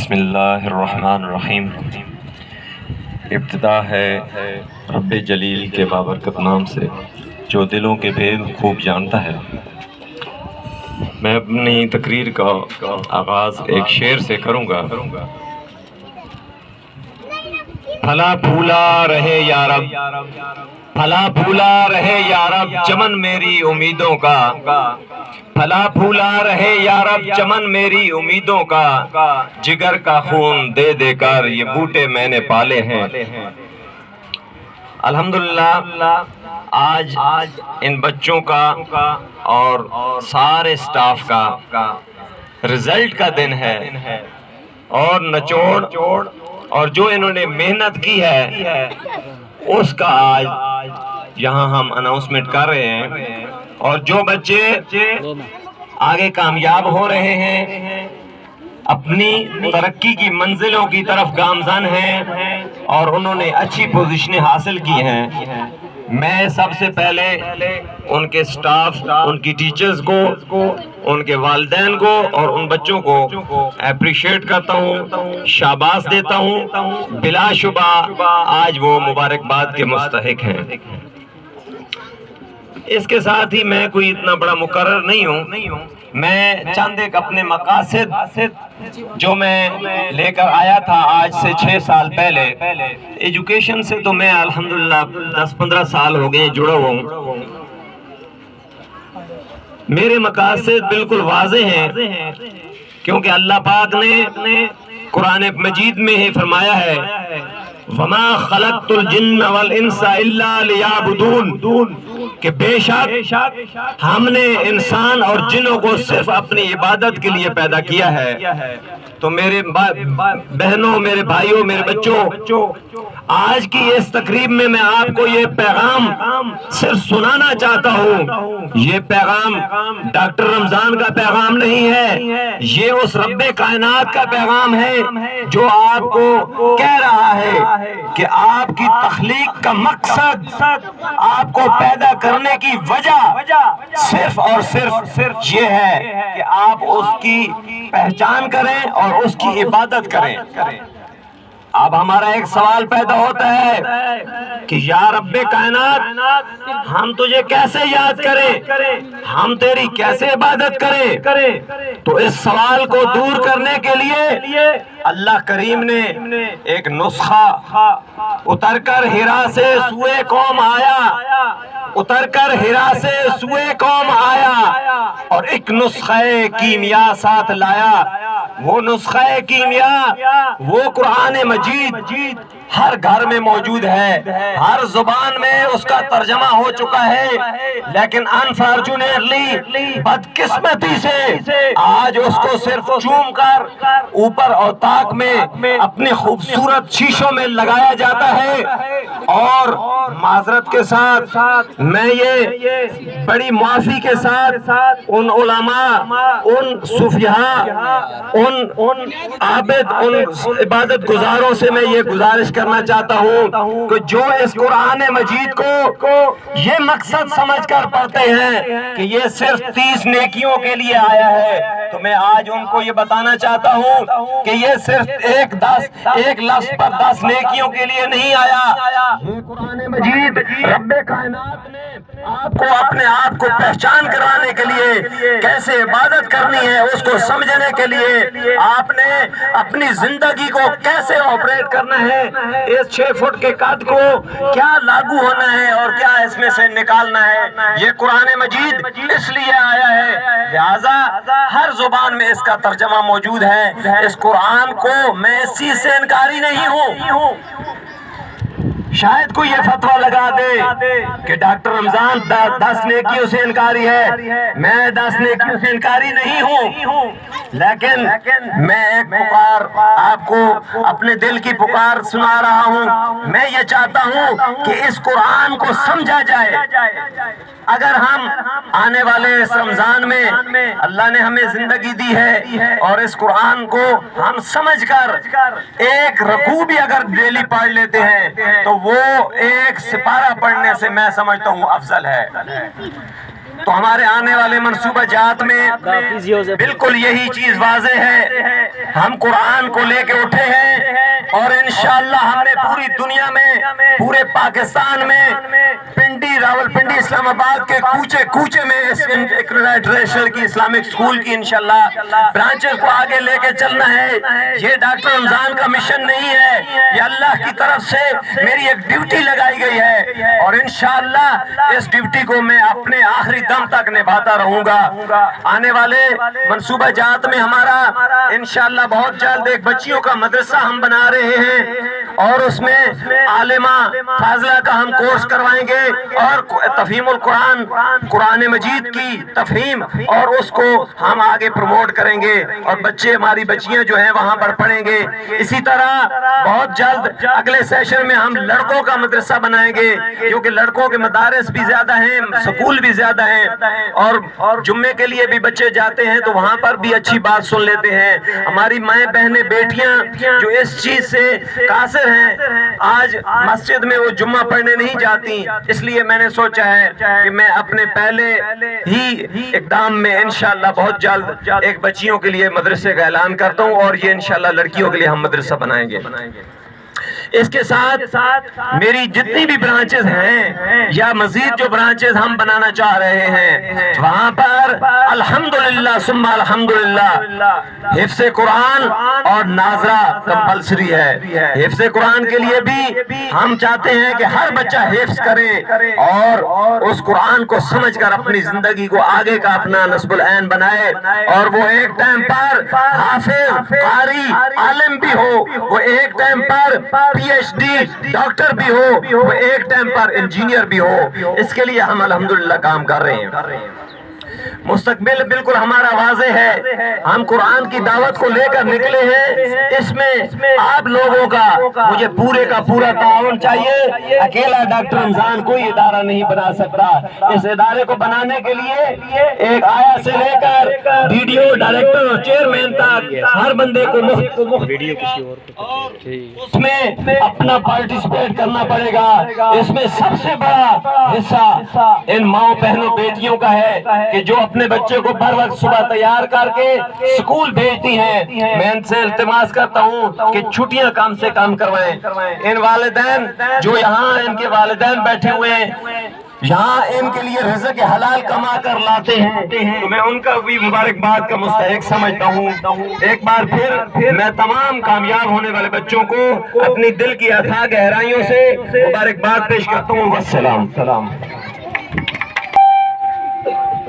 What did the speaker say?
بسم اللہ الرحمن الرحیم۔ ابتدا ہے رب جلیل کے بابرکت نام سے جو دلوں کے بھید خوب جانتا ہے۔ میں اپنی تقریر کا آغاز ایک شعر سے کروں گا۔ پھلا پھولا رہے یا رب، پھلا پھولا رہے یا رب چمن میری امیدوں کا، پھلا پھولا رہے یا رب چمن میری امیدوں کا، جگر کا خون دے دے کر یہ بوٹے میں نے پالے ہیں۔ الحمدللہ آج ان بچوں کا اور سارے سٹاف کا رزلٹ کا دن ہے، اور نچوڑ اور جو انہوں نے محنت کی ہے اس کا آج یہاں ہم اناؤنسمنٹ کر رہے ہیں۔ اور جو بچے آگے کامیاب ہو رہے ہیں، اپنی ترقی کی منزلوں کی طرف گامزن ہیں اور انہوں نے اچھی پوزیشنیں حاصل کی ہیں، میں سب سے پہلے ان کے سٹاف، ان کی ٹیچرز کو، ان کے والدین کو اور ان بچوں کو اپریشیٹ کرتا ہوں، شاباش دیتا ہوں۔ بلا شبہ آج وہ مبارکباد کے مستحق ہیں۔ اس کے ساتھ ہی میں کوئی اتنا بڑا مقرر نہیں ہوں، میں چند ایک اپنے مقاصد جو میں لے کر آیا تھا آج سے 6 سال پہلے۔ ایجوکیشن سے تو میں الحمدللہ 10-15 سال ہو گئے جڑا ہوا ہوں۔ میرے مقاصد بالکل واضح ہیں، کیونکہ اللہ پاک نے قرآن مجید میں ہی فرمایا ہے وَمَا خَلَقْتُ الْجِنَّ وَالْإِنسَ إِلَّا لِيَعْبُدُونَ، کہ بے شک ہم نے انسان اور جنوں کو صرف اپنی عبادت کے لیے پیدا کیا ہے۔ تو میرے بہنوں، میرے بھائیوں، میرے بچوں، آج کی اس تقریب میں میں آپ کو یہ پیغام صرف سنانا چاہتا ہوں۔ یہ پیغام ڈاکٹر رمضان کا پیغام نہیں ہے، یہ اس رب کائنات کا پیغام ہے جو آپ کو کہہ رہا ہے کہ آپ کی تخلیق کا مقصد، آپ کو پیدا کرنے کی وجہ صرف اور صرف یہ ہے کہ آپ اس کی پہچان کریں اور اس کی عبادت کریں۔ اب ہمارا ایک سوال پیدا ہوتا ہے کہ یا رب کائنات، ہم تجھے کیسے یاد کریں، ہم تیری کیسے عبادت کریں؟ تو اس سوال کو دور کرنے کے لیے اللہ کریم نے ایک نسخہ اتر کر ہرا سے سوئے قوم آیا، اتر کر ہرا سے سوئے قوم آیا اور ایک نسخہ کیمیا ساتھ لایا۔ وہ نسخہ کیمیا، وہ قرآن مجید ہر گھر میں موجود ہے، ہر زبان میں اس کا ترجمہ ہو چکا ہے، لیکن انفارچونیٹلی بدقسمتی سے آج اس کو صرف چوم کر اوپر اور طاق میں اپنے خوبصورت شیشوں میں لگایا جاتا ہے۔ اور معذرت کے ساتھ میں یہ بڑی معافی کے ساتھ ان علماء، ان صوفیاء، ان عابد، ان عبادت گزاروں سے میں یہ گزارش کرنا چاہتا ہوں کہ جو اس قرآن مجید کو یہ مقصد سمجھ کر پڑھتے ہیں کہ یہ صرف 30 نیکیوں کے لیے آیا ہے، تو میں آج ان کو یہ بتانا چاہتا ہوں کہ یہ صرف ایک لفظ پر 10 نیکیوں کے لیے نہیں آیا۔ یہ قرآن مجید رب کائنات نے آپ کو اپنے آپ کو پہچان کرانے کے لیے، کیسے عبادت کرنی ہے اس کو سمجھنے کے لیے، آپ نے اپنی زندگی کو کیسے آپریٹ کرنا ہے، اس 6 فٹ کے قد کو کیا لاگو ہونا ہے اور کیا اس میں سے نکالنا ہے، یہ قرآن مجید اس لیے آیا ہے۔ لہٰذا ہر زبان میں اس کا ترجمہ موجود ہے۔ اس قرآن کو میں اس چیز سے انکاری نہیں ہوں۔ شاید کوئی یہ فتویٰ لگا دے کہ ڈاکٹر رمضان 10 نیکیوں سے انکاری ہے، میں 10 نیکیوں سے انکاری نہیں ہوں، لیکن میں ایک پکار آپ کو اپنے دل کی پکار سنا رہا ہوں۔ میں یہ چاہتا ہوں کہ اس قرآن کو سمجھا جائے۔ اگر ہم آنے والے اس رمضان میں اللہ نے ہمیں زندگی دی ہے اور اس قرآن کو ہم سمجھ کر ایک رکوع بھی اگر ڈیلی پڑھ لیتے ہیں تو وہ ایک سپارہ پڑھنے سے میں سمجھتا ہوں افضل ہے۔ تو ہمارے آنے والے منصوبہ جات میں بالکل یہی چیز واضح ہے. ہم قرآن کو لے کے اٹھے ہیں اور انشاءاللہ ہم نے پوری دنیا میں، پورے پاکستان میں، پنڈی، راولپنڈی، اسلام آباد کے کوچے کوچے میں اس انٹرنیشنل کی اسلامک اسکول کی انشاءاللہ برانچز کو آگے لے کے چلنا ہے. یہ ڈاکٹر رمضان کا مشن نہیں ہے، یہ اللہ کی طرف سے میری ایک ڈیوٹی لگائی گئی ہے اور انشاءاللہ اس ڈیوٹی کو میں اپنے آخری دم تک نبھاتا رہوں گا. آنے والے منصوبہ جات میں ہمارا انشاءاللہ بہت جلد ایک بچیوں کا مدرسہ ہم بنا رہے ہیں اور اس میں عالمہ فاضلہ کا ہم کورس کروائیں گے اور تفہیم القرآن، قرآن مجید کی تفہیم، اور اس کو ہم آگے پروموٹ کریں گے اور بچے، ہماری بچیاں جو ہیں وہاں پر پڑھیں گے. اسی طرح بہت جلد اگلے سیشن میں ہم لڑکوں کا مدرسہ بنائیں گے کیونکہ لڑکوں کے مدارس بھی زیادہ ہیں، سکول بھی زیادہ ہیں اور جمعے کے لیے بھی بچے جاتے ہیں تو وہاں پر بھی اچھی بات سن لیتے ہیں. ہماری مائیں بہنیں بیٹیاں جو اس چیز سے قاصر ہیں، آج مسجد میں وہ جمعہ پڑھنے نہیں جاتی، اس لیے میں نے سوچا ہے کہ میں اپنے پہلے ہی اقدام میں انشاءاللہ بہت جلد ایک بچیوں کے لیے مدرسے کا اعلان کرتا ہوں اور یہ انشاءاللہ لڑکیوں کے لیے ہم مدرسہ بنائیں گے. اس کے ساتھ میری جتنی بھی برانچز ہیں یا مزید جو برانچز ہم بنانا چاہ رہے ہیں وہاں پر الحمدللہ ثم الحمدللہ حفظ قرآن اور ناظرہ کمپلسری ہے. حفظ قرآن کے لیے بھی ہم چاہتے ہیں کہ ہر بچہ حفظ کرے اور اس قرآن کو سمجھ کر اپنی زندگی کو آگے کا اپنا نصب العین بنائے اور وہ ایک ٹائم پر حافظ، قاری، عالم بھی ہو، وہ ایک ٹائم پر پی ایچ ڈی ڈاکٹر بھی ہو، وہ ایک ٹائم پر انجینئر بھی ہو. اس کے لیے ہم الحمدللہ کام کر رہے ہیں. مستقبل بالکل ہمارا واضح ہے، ہم قرآن کی دعوت کو لے کر نکلے ہیں. اس میں آپ لوگوں کا مجھے پورے کا پورا تعاون چاہیے. اکیلا ڈاکٹر رمضان کوئی ادارہ نہیں بنا سکتا. اس ادارے کو بنانے کے لیے ایک آیا سے لے کر ویڈیو ڈائریکٹر اور چیئرمین تک ہر بندے کو اس میں اپنا پارٹیسپیٹ کرنا پڑے گا. اس میں سب سے بڑا حصہ ان ماؤں بہنوں بیٹیوں کا ہے کہ جو اپنے بچے کو بر وقت صبح تیار کر کے سکول بھیجتی ہیں. میں ان سے التماس کرتا ہوں کہ چھٹیاں کم سے کم کروائیں. ان والدین جو یہاں ان کے والدین بیٹھے ہوئے ہیں، یہاں ان کے لیے رزق حلال کما کر لاتے ہیں تو میں ان کا بھی مبارکباد کا مستحق سمجھتا ہوں. ایک بار پھر میں تمام کامیاب ہونے والے بچوں کو اپنی دل کی اتھاہ گہرائیوں سے مبارکباد پیش کرتا ہوں. والسلام.